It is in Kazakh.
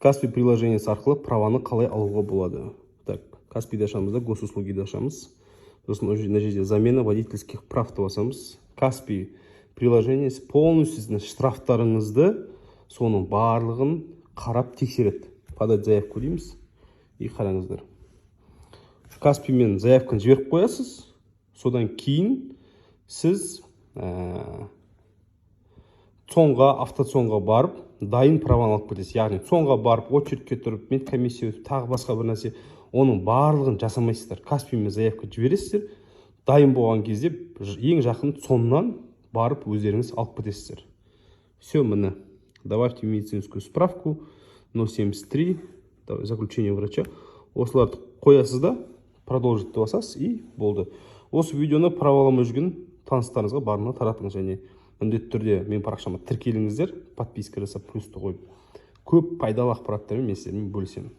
Каспи приложениесі арқылы праваны қалай алуға болады? Так, Каспиді ашамыз да, госуслугиді ашамыз. Сосын мына жерде замена водительских правты басамыз. Каспи приложениесі полностью штрафтарыңызды соның барлығын қарап тексереді. Подать заявку дейміз. И қараңыздар. Каспимен заявканы жіберіп қоясыз. Содан кейін сіз цонға, автоцонға барып, дайын праваны алып кетесіз. Яғни цонға барып, очередке тұрып, медкомиссия өтіп, тағы басқа бір нәрсе, оның барлығын жасамайсыздар. Каспимен заявка жібересіздер. Дайын болған кезде ең жақын цоннан барып өздеріңіз алып кетесіздер. Все, міне. Добавьте медицинскую справку 073, заключение врача. Осыларды қоясыз да, продолжить басасыз и болды. Осы видеоны праваламай жүрген таныстарыңызға барына таратыңыз, және міндетті түрде мен парақшама тіркеліңіздер, подписка жасап плюсты қойып. Көп пайдалы ақпараттармен мен сіздермен бөлісемін.